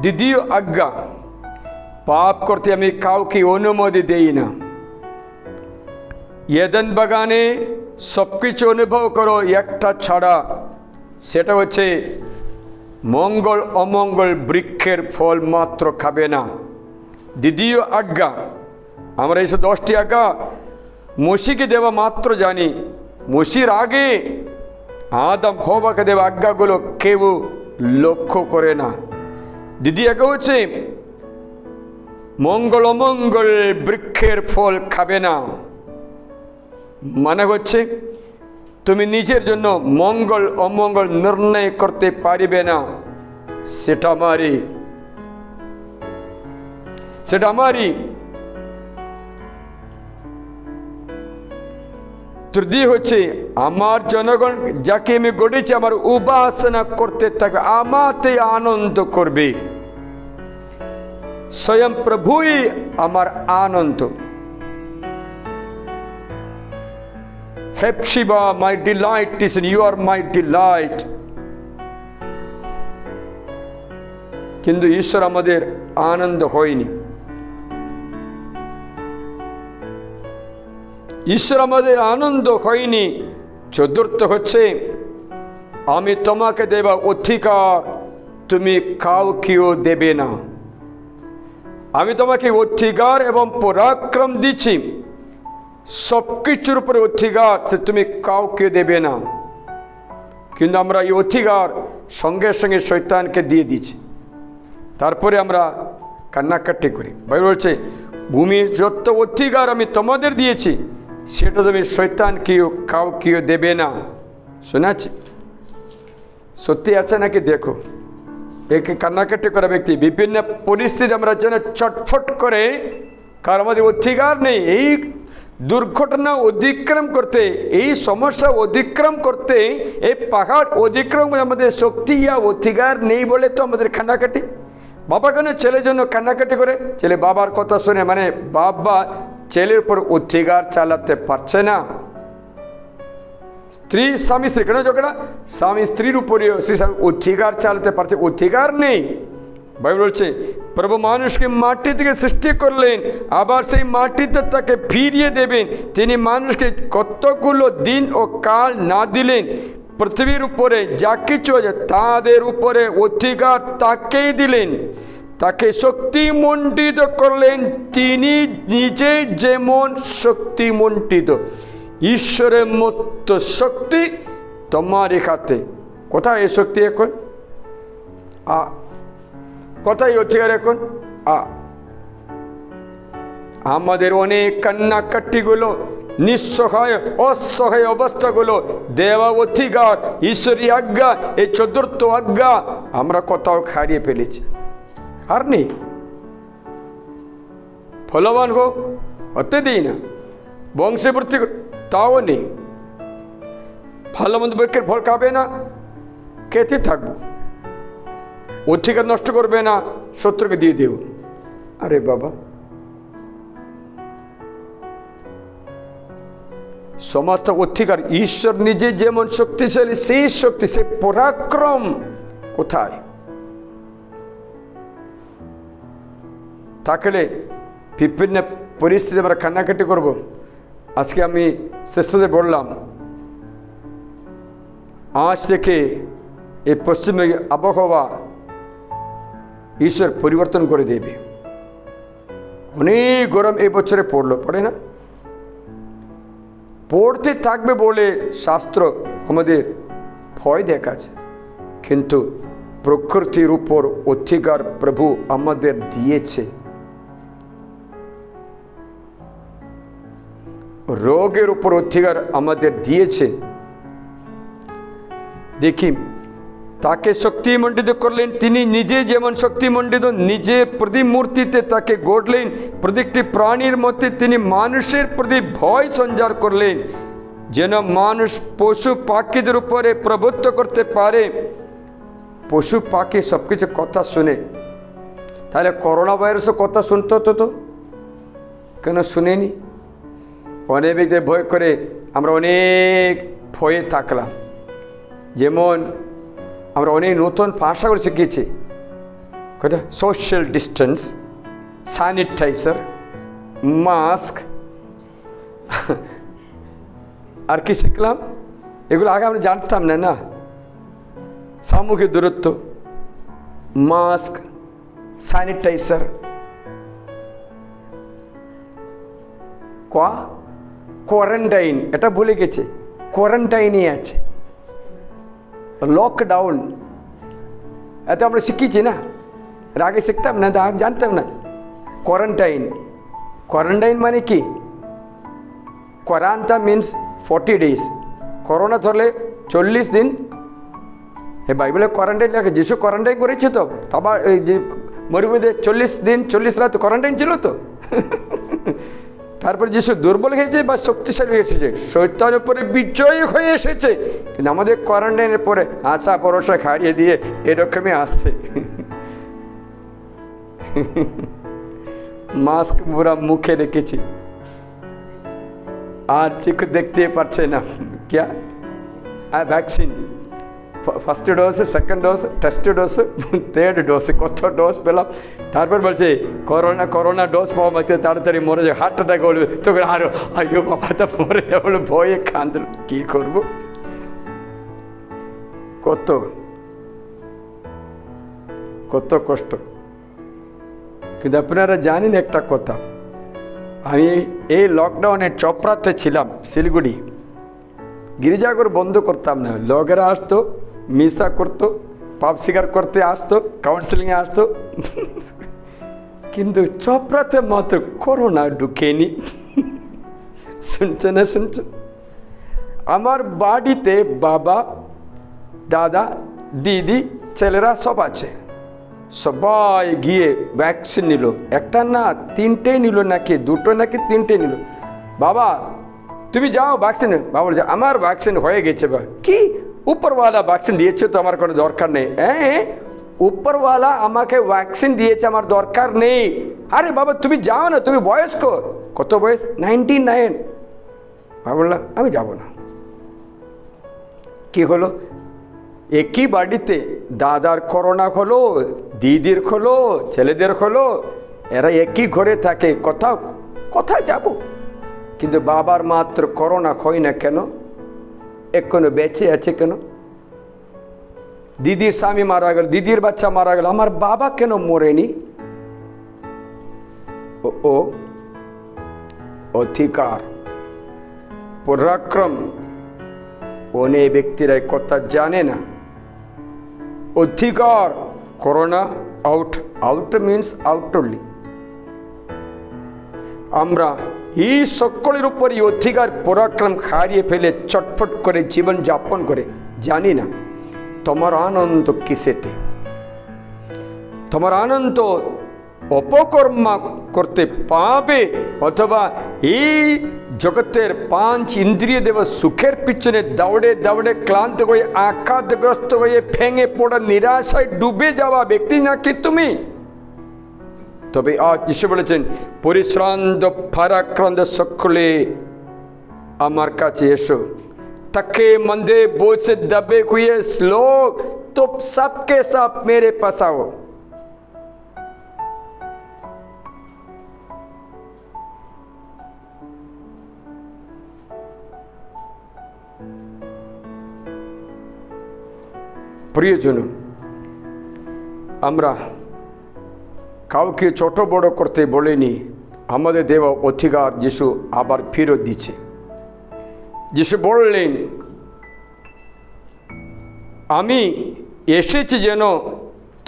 A: দ্বিতীয় আজ্ঞা, পাপ করতে আমি কাউকে অনুমতি দেই না। এদেন বাগানে সবকিছু অনুভব করো, একটা ছাড়া, সেটা হচ্ছে মঙ্গল অমঙ্গল বৃক্ষের ফল মাত্র খাবে না। দ্বিতীয় আজ্ঞা, আমরা এই 10টি আজ্ঞা মসিকে দেওয়া মাত্র জানি। মসির আগে আদম হওয়াকে দেওয়া আজ্ঞাগুলো কেউ লক্ষ্য করে না। দ্বিতীয় আজ্ঞা হচ্ছে মঙ্গল অমঙ্গল বৃক্ষের ফল খাবে না। মানে হচ্ছে তুমি নিজের জন্য মঙ্গল অমঙ্গল নির্ণয় করতে পারিবে না। সেটা আমারই। তৃতীয় হচ্ছে আমার জনগণ যাকে আমি গড়েছি আমার উপাসনা করতে থাকে, আমাতে আনন্দ করবে। স্বয়ং প্রভুই আমার আনন্দ। Hephzibah, my delight is in you, are my delight. কিন্তু ঈশ্বর আমাদের আনন্দ হয়নি। ঈশ্বর আমাদের আনন্দ হয়নি। চতুর্থ হচ্ছে আমি তোমাকে দেবা অধিকার তুমি কাউকেও দেবে না। আমি তোমাকে অধিকার এবং পরাক্রম দিচ্ছি, সব কিছুর উপরে অধিকার, সে তুমি কাউকে দেবে না। কিন্তু আমরা এই অধিকার সঙ্গে সঙ্গে শয়তানকে দিয়ে দিচ্ছি, তারপরে আমরা কান্নাকাটি করি। বাইবেল বলছে ভূমির যত অধিকার আমি তোমাদের দিয়েছি সেটা তুমি শয়তানকেও কাউকেও দেবে না। শোনাচ্ছি, সত্যি আছে নাকি দেখো। একে কান্নাকাটি করা ব্যক্তি বিভিন্ন পরিস্থিতি আমরা যেন চটফট করে, কারণ আমাদের অধিকার নেই এই দুর্ঘটনা অতিক্রম করতে, এই সমস্যা অতিক্রম করতে, এই পাহাড় অতিক্রম আমাদের শক্তি ইয়া অধিকার নেই বলে তো আমাদের কান্নাকাটি। বাবা কেন ছেলের জন্য কান্নাকাটি করে? ছেলে বাবার কথা শুনে, মানে বাবা ছেলের উপর অধিকার চালাতে পারছে না। স্ত্রী স্বামী স্ত্রী কেন ঝগড়া? স্বামী স্ত্রীর উপরে অধিকার চালাতে পারছে, অধিকার নেই। বাইবেল বলছে প্রভু মানুষকে মাটি থেকে সৃষ্টি করলেন, আবার সেই মাটিতে তাকে ফিরিয়ে দেবেন। তিনি মানুষকে কতগুলো দিন ও কাল না দিলেন, পৃথিবীর উপরে যা কিছু আছে তাদের উপরে অধিকার তাকেই দিলেন, তাকে শক্তিমণ্ডিত করলেন। তিনি নিজে যেমন শক্তিমণ্ডিত, ঈশ্বরের মতো শক্তি তোমার হাতে। কোথায় এই শক্তি এখন? কোথায় অধিকার এখন? আমাদের অনেক কান্নাকাটিগুলো, নিঃসহায় অসহায় অবস্থাগুলো দেওয়া অধিকার, ঈশ্বরী আজ্ঞা, এই চতুর্থ আজ্ঞা আমরা কোথাও হারিয়ে ফেলেছি। আর নেই। ফলবান হোক হতে দিই না, বংশবৃদ্ধি তাও নেই। ভালো মন্দ বৃক্ষের ফল খাবে না, খেতে থাকবো। অধিকার নষ্ট করবে না, শত্রুকে দিয়ে দেব। আরে বাবা, সমস্ত অধিকার ঈশ্বর নিজে যেমন শক্তিশালী, সেই শক্তি, সেই পরাক্রম কোথায়? থাকলে বিভিন্ন পরিস্থিতি আমরা কান্নাকাটি করব। আজকে আমি শ্রেষ্ঠদের বললাম, আজ থেকে এই পশ্চিমে আবহাওয়া ঈশ্বর পরিবর্তন করে দেবে। অনেক গরম এই বছরে পড়ে না? পড়তে থাকবে বলে শাস্ত্র আমাদের ভয় দেখাচ্ছে, কিন্তু প্রকৃতির উপর অধিকার প্রভু আমাদের দিয়েছে। রোগের উপর অধিকার আমাদের দিয়েছে। দেখি, তাকে শক্তিমণ্ডিত করলেন, তিনি নিজে যেমন শক্তিমণ্ডিত, নিজে প্রতিমূর্তিতে তাকে গড়লেন। প্রত্যেকটি প্রাণীর মধ্যে তিনি মানুষের প্রতি ভয় সঞ্চার করলেন, যেন মানুষ পশু পাখিদের উপরে প্রভুত্ব করতে পারে। পশু পাখি সব কিছু কথা শুনে, তাহলে করোনা ভাইরাসও কথা শুনতে হতো তো, কেন শুনেনি? অনেক ব্যক্তি ভয় করে, আমরা অনেক ভয়ে থাকলাম। যেমন আমরা অনেক নতুন ভাষাগুলো শিখেছি, কোথায় সোশ্যাল ডিস্টেন্স, স্যানিটাইজার, মাস্ক, আর কি শিখলাম? এগুলো আগে আমরা জানতাম না। না, সামূহিক দূরত্ব, মাস্ক, স্যানিটাইজার, কোয়ারেন্টাইন, এটা ভুলে গেছে। কোয়ারেন্টাইনই আছে, লকডাউন, এত আমরা শিখেছি না? এর আগে শিখতাম না, জানতাম না। কোয়ারেন্টাইন মানে কি? কোয়ারান্টা মিনস 40 days। করোনা ধরলে 40 দিন। এ বাইবেলে কোয়ারেন্টাইন লেখা, যিশু কোয়ারেন্টাইন করেছে তো, আবার এই যে মরুভূমিতে 40 দিন 40 রাত কোয়ারেন্টাইন ছিল তো। তারপরে যিশু দুর্বল হয়েছে বা শক্তিশালী এসেছে, শয়তানের উপরে বিজয়ী হয়ে এসেছে। কিন্তু আমাদের কোয়ারেন্টাইনের পরে আশা ভরসা হারিয়ে দিয়ে এরকমই আসছে। মাস্ক পুরা মুখে রেখেছি, আর ঠিক দেখতে পারছে না। क्या vaccine, first dose, second dose, test dose, third dose, কত ডোজ পেলাম। তারপর বলছে করোনা ডোজ পাওয়া মাত্র তাড়াতাড়ি মরে যায়, হার্ট অ্যাটাক হলে তখন আরো আইও বাবা তা মরে যাবো, ভয়ে কাঁদল। কি করবো? কত কষ্ট। কিন্তু আপনারা জানেন একটা কথা, আমি এই লকডাউনে চপড়াতে ছিলাম, শিলিগুড়ি। গির্জাঘর বন্ধ করতাম না, লোকেরা আসতো, মিশা করতো, পাপ স্বীকার করতে আসতো, কাউন্সিলিংয়ে আসতো। কিন্তু চপড়াতে মাত্র করোনা ঢুকেনি। শুনছো না শুনছো? আমার বাড়িতে বাবা, দাদা, দিদি, ছেলেরা সব আছে। সবাই গিয়ে ভ্যাকসিন নিল। একটা না, তিনটেই নিল নাকি, দুটো নাকি তিনটে নিল। বাবা তুমি যাও ভ্যাকসিন। বাবা বলছে আমার ভ্যাকসিন হয়ে গেছে। বা কি উপরওয়ালা ভ্যাকসিন দিয়েছে, তো আমার কোনো দরকার নেই। হ্যাঁ, উপরওয়ালা আমাকে ভ্যাকসিন দিয়েছে, আমার দরকার নেই। আরে বাবা তুমি যাও না, তুমি বয়স্ক। কত বয়স? 99। বাবা বললাম আমি যাব না। কি হলো? একই বাড়িতে দাদার করোনা হলো, দিদির হলো, ছেলেদের হলো, এরা একই ঘরে থাকে, কোথায় যাব? কিন্তু বাবার মাত্র করোনা হয় না কেন? এখনো বেঁচে আছে কেন? দিদির স্বামী মারা গেল, দিদির বাচ্চা মারা গেল, আমার বাবা কেন মরেনি? ও অধিকার, পরাক্রম, অনেক ব্যক্তিরা কথা জানে না। অধিকার, করোনা আউট মিনস আউটলি। আমরা এই সকলের উপরই অধিকার পরাক্রম হারিয়ে ফেলে চটফট করে জীবন যাপন করে। জানি না তোমার আনন্দ কিসেতে? তোমার আনন্দ অপকর্ম করতে পাবে, অথবা এই জগতের 5 ইন্দ্রিয় দেব সুখের পিছনে দৌড়ে দৌড়ে ক্লান্ত হয়ে, আঘাতগ্রস্ত হয়ে, ভেঙে পড়া, নিরাশায় ডুবে যাওয়া ব্যক্তি নাকি তুমি? তবে আজ যিশু বলেছেন, পরিশ্রান্ত ভারাক্রান্ত সকলে আমার কাছে এসো, थके मंदे बोझ से दबे हुए लोग तो सबके सब मेरे पास आओ। প্রিয়জন, আমরা কাউকে ছোট বড় করতে বলিনি। আমাদের দেওয়া অধিকার যিশু আবার ফেরত দিচ্ছে। যিশু বললেন, আমি এসেছি যেন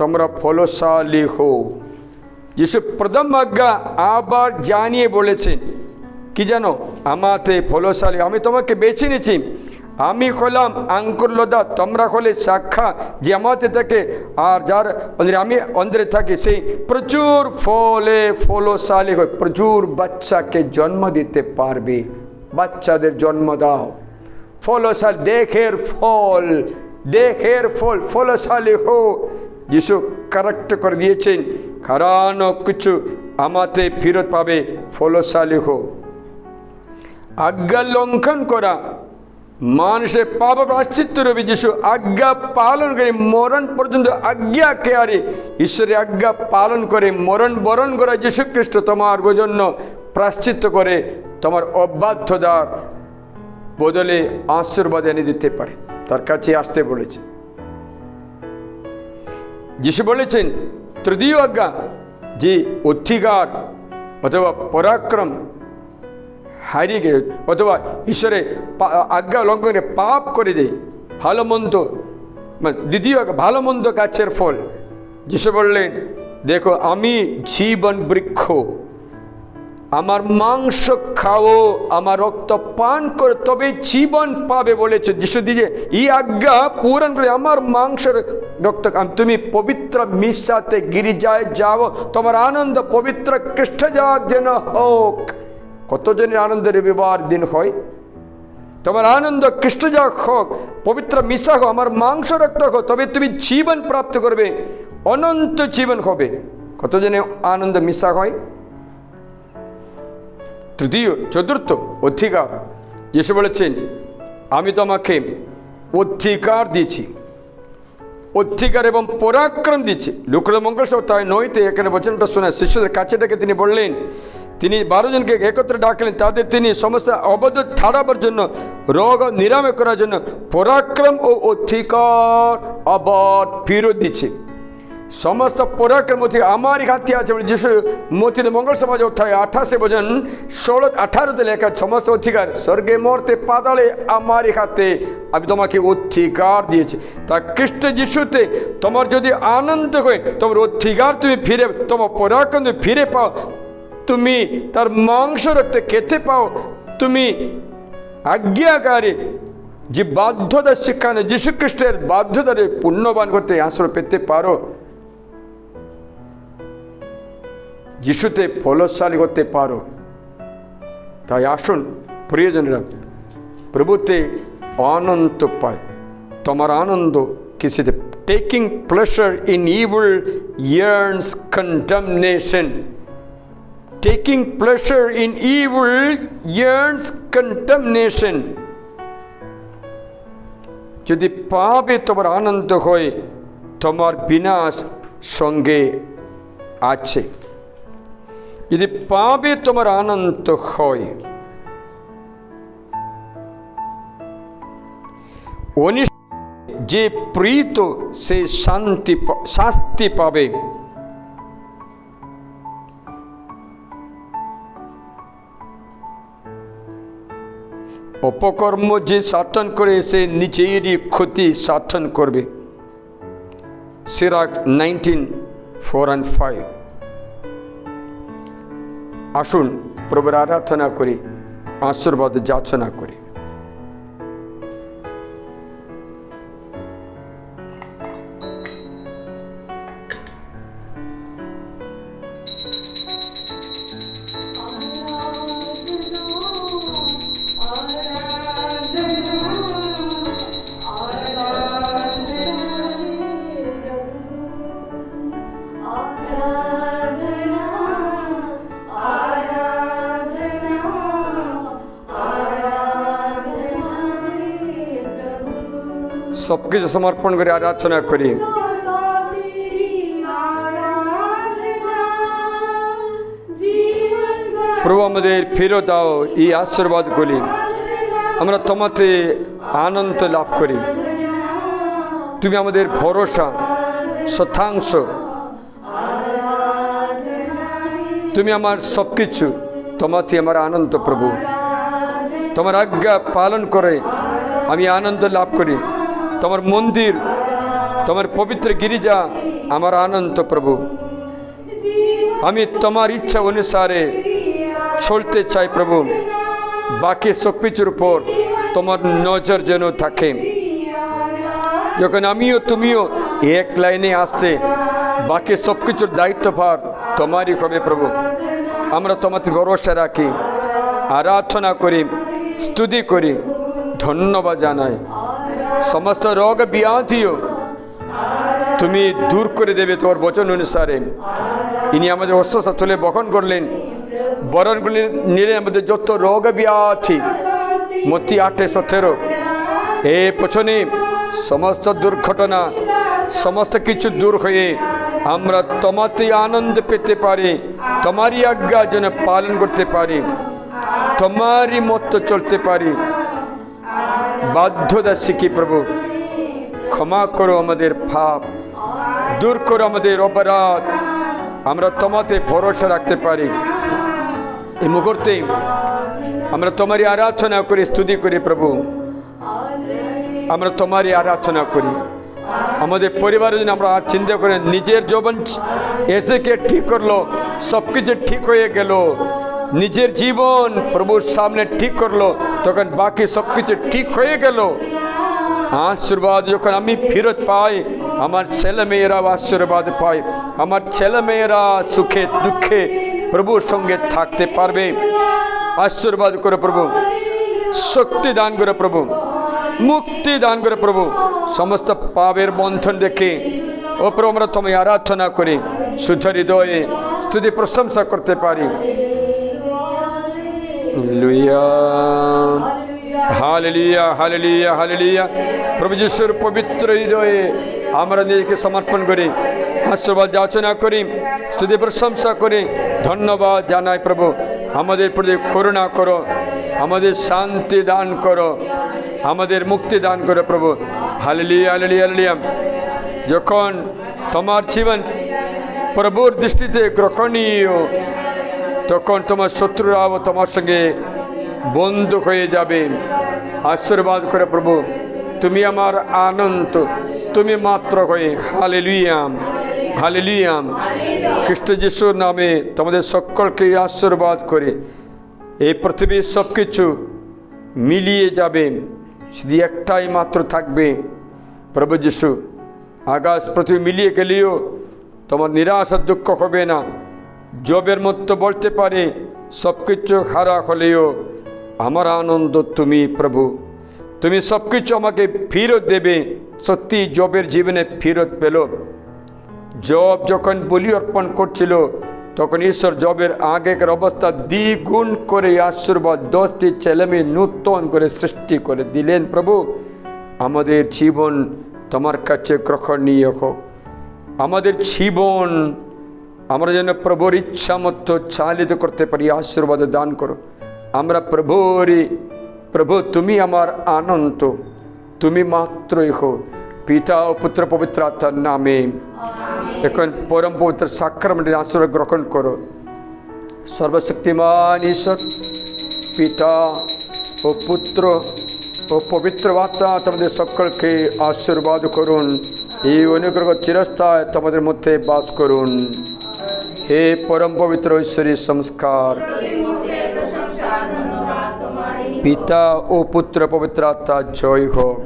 A: তোমরা ফলশালী হও। যিশু প্রথম আজ্ঞা আবার জানিয়ে বলেছেন, কি জানো? আমাতে ফলশালী, আমি তোমাকে বেছে নিয়েছি। আমি হলাম আঙ্কুর লতা, তোমরা হলে শাখা। যে আমাতে থাকে আর যার আমি অন্তরে থাকি, সেই প্রচুর ফলে ফলশালী হয়, প্রচুর বাচ্চাকে জন্ম দিতে পারবে। বাচ্চাদের জন্ম দাও, ফলশালী, দেহের ফল, ফলশালী হো। যিশু কারেক্ট করে দিয়েছেন, হারানো কিছু আমাতে ফেরত পাবে, ফলশালী হো। আজ্ঞা লঙ্ঘন করা মানুষের পাপ প্রায়শ্চিত্ত রবি। যিশু আজ্ঞা পালন করে মরণ পর্যন্ত আজ্ঞাকারী, ঈশ্বরের আজ্ঞা পালন করে মরণ বরণ করা যীশু খ্রিস্ট তোমার জন্য প্রায়শ্চিত্ত করে তোমার অবাধ্যতার বদলে আশীর্বাদ এনে দিতে পারে। তার কাছে আসতে বলেছে। যিশু বলেছেন তৃতীয় আজ্ঞা, যে অধিকার অথবা পরাক্রম হারিয়ে গেছে অথবা ঈশ্বরের আজ্ঞা লঙ্ঘন করে পাপ করে দেয়, ভালো মন্দ, দ্বিতীয় ভালো মন্দ গাছের ফল। যিশু বললেন, দেখো আমি জীবন বৃক্ষ, আমার মাংস খাও, আমার রক্ত পান করে তবে জীবন পাবে বলেছে। যিশু দিয়ে এই আজ্ঞা পূরণ করে আমার মাংসের রক্ত, তুমি পবিত্র মিশাতে গির্জায় যাও, তোমার আনন্দ পবিত্র খ্রিস্ট যাক যেন হোক। কতজনের আনন্দের রবিবার দিন হয়? তোমার আনন্দ খ্রিস্ট যাক হোক, পবিত্র মিশা হোক, আমার মাংস রক্ত হোক, তবে তুমি জীবন প্রাপ্ত করবে, অনন্ত জীবন হবে। কতজনে আনন্দ মিশা হয়? তৃতীয়, চতুর্থ অধিকার। যিশু বলেছেন, আমি তোমাকে অধিকার দিয়েছি, অধিকার এবং পরাক্রম দিয়েছি। লুকাস মঙ্গল তাই নয়তে এখানে বচনটা শোনা শিষ্যদের কাছে ডেকে তিনি বললেন, তিনি 12 জনকে একত্রে ডাকলেন, তাদের তিনি সমস্ত অবদ্ধ ছাড়াবার জন্য, রোগ নিরাময় করার জন্য পরাক্রম ও অধিকার আবার ফেরত দিচ্ছে। সমস্ত পরাক্রম আমারই হাতে আছে বলে যিশু মতিতে মঙ্গল সমাজ অধ্যায় 28 বচন 16-18 লেখা, সমস্ত অধিকার স্বর্গে মর্তে পাতালে আমারই হাতে আমি তোমাকে অধিকার দিয়েছি। তা খ্রিস্ট যিশুতে তোমার যদি আনন্দ হয়, তোমার অধিকার তুমি ফিরে, তোমার পরাক্রম তুমি ফিরে পাও, তুমি তার মাংস রক্ত খেতে পাও, তুমি আজ্ঞাকারী যে বাধ্যতা শিক্ষানে যীশু খ্রিস্টের বাধ্যতারে পুণ্যবান করতে আশ্রয় পেতে পারো, যিশুতে ফলশালী করতে পারো। তাই আসুন প্রিয়জনেরা, প্রভুতে আনন্দ পায়। তোমার আনন্দ কিসিতে? Taking pleasure in evil earns condemnation. Taking pleasure in evil earns condemnation. যদি পাপে তোমার আনন্দ হয়, তোমার বিনাশ সঙ্গে আছে। যদি পাপে তোমার আনন্দ হয়, যে প্রীত সে শাস্তি পাবে। অপকর্ম যে সাধন করে সে নিজেরই ক্ষতি সাধন করবে। সিরাক 19:4-5। আসুন প্রভুর আরাধনা করি, আশীর্বাদ যাচনা করি। সবকিছু সমর্পণ করে আরাধনা করি। প্রভু আমাদের ফিরে দাও এই আশীর্বাদগুলি, আমরা তোমাতে আনন্দ লাভ করি। তুমি আমাদের ভরসা, শতাংশ, তুমি আমার সব কিছু, তোমাতে আমার আনন্দ। প্রভু তোমার আজ্ঞা পালন করে আমি আনন্দ লাভ করি। তোমার মন্দির, তোমার পবিত্র গিরিজা আমার আনন্দ। প্রভু আমি তোমার ইচ্ছা অনুসারে চলতে চাই। প্রভু বাকি সব কিছুর উপর তোমার নজর যেন থাকে। যখন আমিও তুমিও এক লাইনে আসছে, বাকি সব কিছুর দায়িত্বভার তোমারই হবে। প্রভু আমরা তোমাতে ভরসা রাখি, আরাধনা করি, স্তুতি করি, ধন্যবাদ জানাই। সমস্ত রোগ ব্যাধিও তুমি দূর করে দেবে তোমার বচন অনুসারে। ইনি আমাদের অস্বস্থ তুলে বহন করলেন, বরণগুলি নিলে আমাদের যত রোগ ব্যাধি, মতি 8:17 এ পছনে সমস্ত দুর্ঘটনা, সমস্ত কিছু দূর হয়ে আমরা তোমাতে আনন্দ পেতে পারি, তোমারই আজ্ঞা যেন পালন করতে পারি, তোমারই মতো চলতে পারি। বাধ্যতা শিখি। প্রভু ক্ষমা করো আমাদের পাপ, দূর করো আমাদের অপরাধ, আমরা তোমাতে ভরসা রাখতে পারি। এই মুহূর্তে আমরা তোমারই আরাধনা করি, স্তুতি করি। প্রভু আমরা তোমারই আরাধনা করি। আমাদের পরিবারের জন্য আমরা আর চিন্তা করি, নিজের জীবন এসে কে ঠিক করলো, সব কিছু ঠিক হয়ে গেল। নিজের জীবন প্রভুর সামনে ঠিক করলো, তখন বাকি সব কিছু ঠিক হয়ে গেল। আশীর্বাদ যখন আমি ফেরত পাই, আমার ছেলে মেয়েরাও আশীর্বাদ পায়। আমার ছেলে মেয়েরা সুখে দুঃখে প্রভুর সঙ্গে থাকতে পারবে। আশীর্বাদ করে প্রভু, শক্তি দান করে প্রভু, মুক্তি দান করে প্রভু, সমস্ত পাপের বন্ধন দেখে ও প্রভু আমরা তোমায় আরাধনা করি, শুদ্ধ হৃদয়ে স্তুতি প্রশংসা করতে পারি। Hallelujah, hallelujah, hallelujah. প্রভু যিশুর পবিত্র হৃদয়ে আমরা নিজেকে সমর্পণ করি, আশীর্বাদ যাচনা করি, স্তুতি প্রশংসা করি, ধন্যবাদ জানাই। প্রভু আমাদের প্রতি করুণা করো, আমাদের শান্তি দান করো, আমাদের মুক্তি দান করো প্রভু। Hallelujah, hallelujah, hallelujah. যখন তোমার জীবন প্রভুর দৃষ্টিতে গ্রহণীয়, তখন তোমার শত্রুরাও তোমার সঙ্গে বন্ধু হয়ে যাবে। আশীর্বাদ করে প্রভু, তুমি আমার আনন্দ, তুমি মাত্র হয়ে। হালেলুয়াম, হালেলুয়াম। খ্রিস্ট যিশুর নামে তোমাদের সকলকে আশীর্বাদ করে এই পৃথিবীর সব কিছু মিলিয়ে যাবে, শুধু একটাই মাত্র থাকবে, প্রভু যিশু। আকাশ পৃথিবী মিলিয়ে গেলেও তোমার নিরাশ আর দুঃখ হবে না। জবের মতো বলতে পারে সব কিছু হারা হলেও আমার আনন্দ তুমি প্রভু, তুমি সব কিছু আমাকে ফেরত দেবে। সত্যি জবের জীবনে ফেরত পেল। জব যখন বলি অর্পণ করছিল তখন ঈশ্বর জবের আগেকার অবস্থা দ্বিগুণ করে আশীর্বাদ 10টি ছেলেমেয়ে নূতন করে সৃষ্টি করে দিলেন। প্রভু, আমাদের জীবন তোমার কাছে গ্রহণীয় হোক। আমাদের জীবন আমরা যেন প্রভুর ইচ্ছা মতো চালিত করতে পারি, আশীর্বাদ দান করো। আমরা প্রভু তুমি আমার আনন্দ, তুমি মাত্রই হো। পিতা ও পুত্র পবিত্র আত্মার নামে এখন পরম পবিত্র সাক্রামেন্টের আশীর্বাদ গ্রহণ করো। সর্বশক্তিমান ঈশ্বর পিতা ও পুত্র ও পবিত্র আত্মা তোমাদের সকলকে আশীর্বাদ করুন। এই অনুগ্রহ চিরস্থায়ী তোমাদের মধ্যে বাস করুন। হে পরম পবিত্র ঈশ্বরী সংস্কার, পিতা ও পুত্র পবিত্র আত্মা জয় হোক।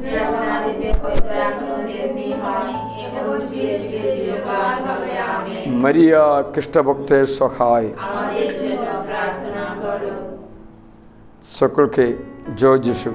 A: মারিয়া খ্রিস্ট ভক্তের সহায় সকলকে জয় যিশু।